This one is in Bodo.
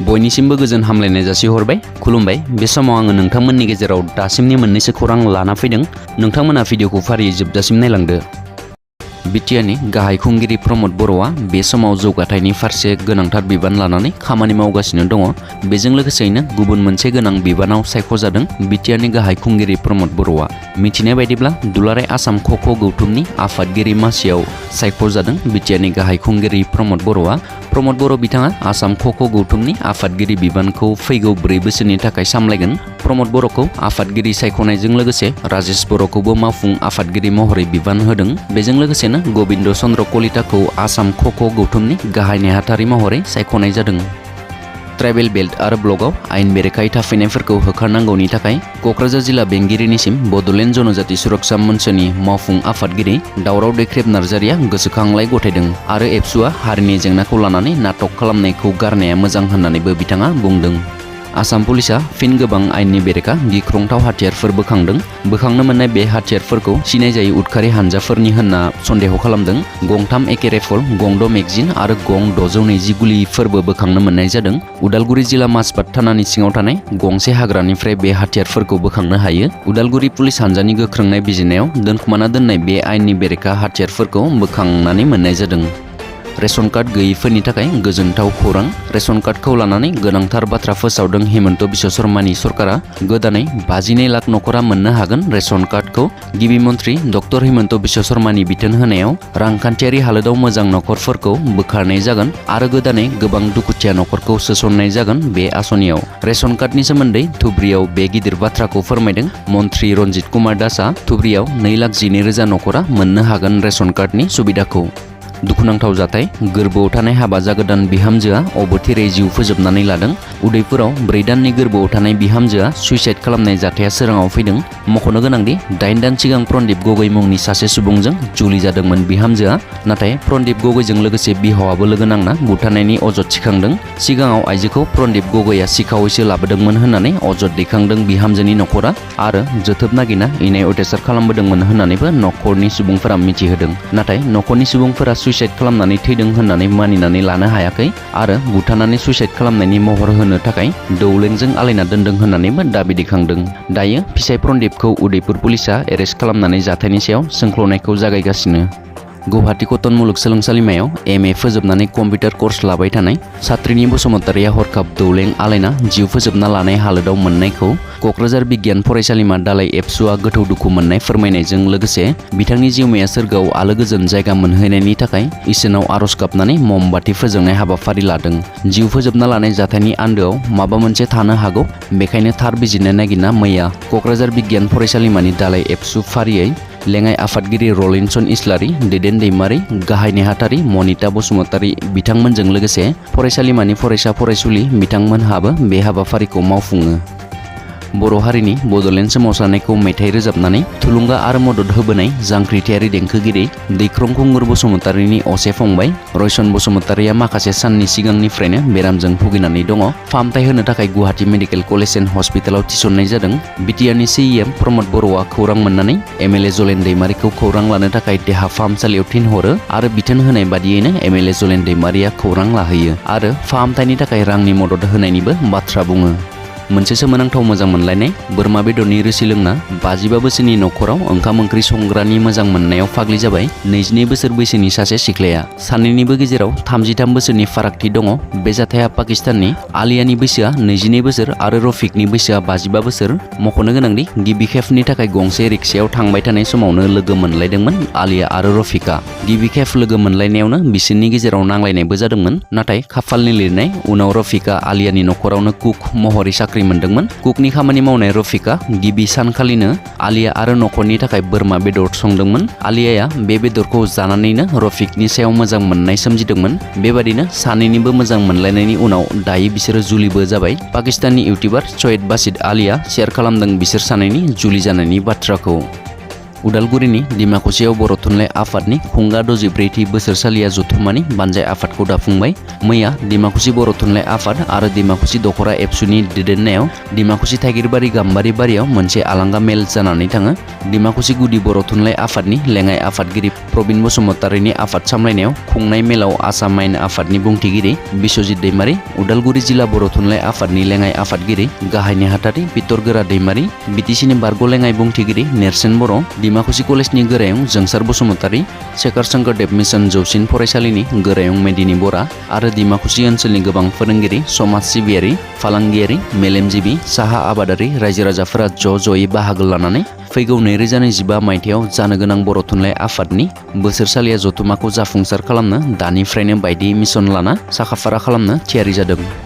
बयनिसिमबो गोजोन हामलायनाय जासिहरबाय खुलुमबाय। बे समाव आङो नोंथांमोननि गेजेराव दासिमनि मोननैसो खौरां लाना फैदों। नोंथांमोना भिडिअखौ फारियै जोबजासिम नायलांदो। बिटिआरनि गाहाय खुंगिरि प्रमद बर'आ बे समाव जौगाथायनि फारसे गोनांथार बिबान लानानै खामानि मावगासिनो दङ। बेजों लोगोसेयैनो गुबुन मोनसे गोनां बिबानाव सायख'जादों बिटिआरनि गाहाय खुंगिरि प्रमद बर'आ। मिथिनाय बायदिब्ला दुलाराय आसाम ख.ख. गौथुमनि आफादगिरि मासियाव सायख'जादों बिटिआरनि गाहाय खुंगिरि प्रमद बर'आ। प्रमद बर' बिथाङा आसाम ख.ख. गौथुमनि आफादगिरि बिबानखौ फैगौ 4 बोसोरनि थाखाय सामलायगोन। प्रमद बर'खौ आफादगिरि सायख'नायजों लोगोसे राजेश बर'खौबो मावफुं आफादगिरि महरै बिबान होदों। बेजों लोगोसेनो गबिन्द चन्द्र कलिताखौ आसाम ख.ख. गौथुमनि गाहाय नेहाथारि महरै सायख'नाय जादों। ट्राइबेल बेल्ट आरो ब्लकआव आयेन बेरेखायै थाफैनायफोरखौ होखारनांगौनि थाखाय क'क्राझार जिल्ला बेंगिरिनिसिम बड'लेण्ड जनजाति सुरक्षा मन्चनि मावफुं आफादगिरि दावराव दैख्रेब नार्जारिया गोसोखांलाय गथायदों आरो एबसुआ हारिनि जेंनाखौ लानानै नाटक खालामनायखौ गारनाया मोजां होननानैबो बिथाङा बुंदों। आसाम पुलिसा फिन गोबां आयेननि बेरेखा गिख्रंथाव हाथियारफोर बोखांदों। बोखांनो मोननाय बे हाथियारफोरखौ सिनायजायै उदखारि हानजाफोरनि होनना सन्देह खालामदों। गं3 एके राइफल, गं6 मेगजिन आरो गं 620 गुलिफोरबो बोखांनो मोननाय जादों। उदालगुरि जिल्ला माजबाद थानानि सिङाव थानाय गंसे हाग्रानिफ्राय बे हाथियारफोरखौ बोखांनो हायो। उदालगुरि पुलिस हानजानि गोख्रों नायबिजिरनायाव दोनखुमाना दोननाय बे आयेननि बेरेखा हाथियारफोरखौ बोखांनानै मोननाय जादों। रेशन कार्ड गैयैफोरनि थाखाय गोजोनथाव खौरां। रेशन कार्डखौ लानानै गोनांथार बाथ्रा फोसावदों हिमन्त बिश्व शर्मानि सरकारा। गोदानै 52 लाख नखरा मोननो हागोन रेशन कार्डखौ। गिबि मन्त्रि डक्टर हिमन्त बिश्व शर्मानि बिथोन होनायाव रांखान्थियारि हालोदाव मोजां नखरफोरखौ बोखारनाय जागोन आरो गोदानै गोबां दुखुथिया नखरखौ सोसननाय जागोन बे आसनियाव। रेशन कार्डनि सोमोन्दै धुब्रियाव बे गिदिर बाथ्राखौ फोरमायदों मन्त्रि रन्जित कुमार दासआ। धुब्रियाव 2,12,000 नखरा मोननो हागोन रेशन कार्डनि सुबिदाखौ। दुखुनांथाव जाथाय, गोर्बोआव थानाय हाबा जागोदान बिहामजोआ अबथिरै जिउ फोजोबनानै लादों। उदयपुराव 4 दाननि गोर्बोआव थानाय बिहामजोआ सुइसाइड खालामनाय जाथाया सोराङाव फैदों। मख'नो गोनांदि 8 दान सिगां प्रनदिप गगৈ मुंनि सासे सुबुंजों जुलि जादोंमोन बिहामजोआ। नाथाय प्रनदिप गगैजों लोगोसे बिहावाबो लोगो नांना बुथारनायनि अजद थिखांदों। सिगाङाव आइजोखौ प्रनदिप गगैआ सिखावैसो लाबोदोंमोन होननानै अजद दैखांदों बिहामजोनि नखरा आरो जोथोब नागिरना इनाय अयथासार खालामबोदोंमोन होननानैबो नखरनि सुबुंफोरा मिथिहोदों। नाथाय नखरनि सुबुंफोरा सुइसाइड खालामनानै थैदों होननानै मानिनानै लानो हायाखै आरो बुथारनानै सुइसाइड खालामनायनि महर होनो थाखाय दौलेंजों आलायना दोनदों होननानैबो दाबि दैखांदों। दायो फिसाइ प्रनदिपखौ उदयपुर पुलिसा एरेस्ट खालामनानै जाथायनि सायाव सोंख्ल'नायखौ जागायगासिनो। गुवाहाटी कटन मुलुगसोलोंसालिमायाव एम.ए. फोजोबनानै कम्पिउटार कर्स लाबाय थानाय सात्रिनि बसुमतारिया हरखाब दौलें आलायना जिउ फोजोबना लानाय हालोदाव मोननायखौ क'क्राझार बिगियान फरायसालिमा दालाइ एबसुआ गोथौ दुखु मोननाय फोरमायनायजों लोगोसे बिथांनि जिउमाया सोरगोआव आलो गोजोन जायगा मोनहैनायनि थाखाय इसोरनाव आरज गाबनानै ममबाति फोजोंनाय हाबाफारि लादों। जिउ फोजोबना लानाय जाथायनि आन्दोआव माबा मोनसे थानो हागौ, बेखायनो थार बिजिरनाय नागिरना मैया क'क्राझार बिगियान फरायसालिमानि दालाइ एबसु फारियै लेङाइ आफादगिरि रलिन्सन इस्लारि, दैदेन दैमारि, गाहाय नेहाथारि मनिता बसुमतारि बिथांमोनजों लोगोसे फरायसालिमानि फरायसा फरायसुलि बिथांमोनहाबो बे हाबाफारिखौ मावफुङो। बर' हारिनि बड'लेण्ड सोमावसारनायखौ मेथाइ रोजाबनानै थुलुंगा आरो मदद होबोनाय जांख्रिथायारि देंखोगिरि दैख्रं खुंगुर बसुमतारिनि असे फंबाय रयसन बसुमतारिया माखासे साननि सिगांनिफ्रायनो बेरामजों भुगिनानै दङ। फाहामथाय होनो थाखाय गुवाहाटी मेडिकेल कलेज एन्ड हस्पिटालाव थिसननाय जादों। बिटिआरनि सिएम प्रमद बर'आ खौरां मोननानै एमएलए जलेन दैमारिखौ खौरां लानो थाखाय देहा फाहामसालियाव थिनहरो आरो बिथोन होनाय बादियैनो एमएलए जलेन दैमारिया खौरां लाहैयो आरो फाहामथायनि थाखाय रांनि मदद होनायनिबो बाथ्रा बुङो। मोनसे सोमोनांथाव मोजां मोनलायनाय बोरमा बेदरनि रोसि लोंना 55 बोसोरनि नखराव ओंखाम ओंख्रि संग्रानि मोजां मोननायाव फाग्लि जाबाय 22 बोसोर बैसोनि सासे सिख्लाया। सानैनिबो गेजेराव 33 बोसोरनि फारागथि दङ। बे जाथाया पाकिस्ताननि। आलियानि बैसोआ 22 बोसोर आरो रफिकनि बैसोआ 55 बोसोर। मख'नो गोनांदि गिबि खेबनि थाखाय गंसे रिक्सायाव थांबाय थानाय समावनो लोगो मोनलायदोंमोन आलिया आरो रफिकआ। गिबि खेब लोगो मोनलायनायावनो बिसोरनि गेजेराव नांलायनायबो जादोंमोन। नाथाय खाफालनि लिरनाय उनाव रफिकआ आलियानि नखरावनो कुक महरै साख्रि मोनदोंमोन। कुकनि खामानि मावनाय रफिकआ गिबि सानखालिनो आलिया आरो नखरनि थाखाय बोरमा बेदर संदोंमोन। आलियाया बे बेदरखौ जानानैनो रफिकनि सायाव मोजां मोननाय सोमजिदोंमोन। बेबादिनो सानैनिबो मोजां मोनलायनायनि उनाव दायो बिसोरो जुलिबो जाबाय। पाकिस्ताननि इउटिउबार शहीद बासित आलिया शेयार खालामदों बिसोर सानैनि जुलि जानायनि बाथ्राखौ। उदालगुरिनि दिमाकुसियाव बर' थुनलाइ आफादनि खुंगा 64थि बोसोरसालिया जथुम्मानि बानजाय आफादखौ दाफुंबाय। मैया दिमाकुसि बर' थुनलाइ आफाद आरो दिमाकुसि दखरा एबसुनि दैदेननायाव दिमाकुसि थागिरबारि गाम्बारि बारियाव मोनसे आलांगा मेल जानानै थाङो। दिमाकुसि गुदि बर' थुनलाइ आफादनि लेङाइ आफादगिरि प्रबिन बसुमतारिनि आफाद सामलायनायाव खुंनाय मेलाव आसाम आयेन आफादनि बुंथिगिरि बिश्वजित दैमारि, उदालगुरि जिल्ला बर' थुनलाइ आफादनि लेङाइ आफादगिरि गाहाय नेहाथारि बितर गोरा दैमारि, बिटिसिनि बारग' लेङाइ बुंथिगिरि नेरसोन बर', दिमाकुसि कलेजनि गोरायुं जोंसार बसुमतारि, शेखर शंकरदेव मिशन जौसिन फरायसालिनि गोरायुं मेदिनि बरा आरो दिमाकुसि ओनसोलनि गोबां फोरोंगिरि, समाज सिबियारि, फालांगियारि, मेलेमजिबि, साहा आबादारि रायजो राजाफोरा ज'यै बाहागो लानानै फैगौ 2025 मायथाइयाव जानो गोनां बर' थुनलाइ आफादनि बोसोरसालिया जथुम्माखौ जाफुंसार खालामनो दानिफ्रायनो बायदि मिशन लाना साखाफारा खालामनो थियारि जादों।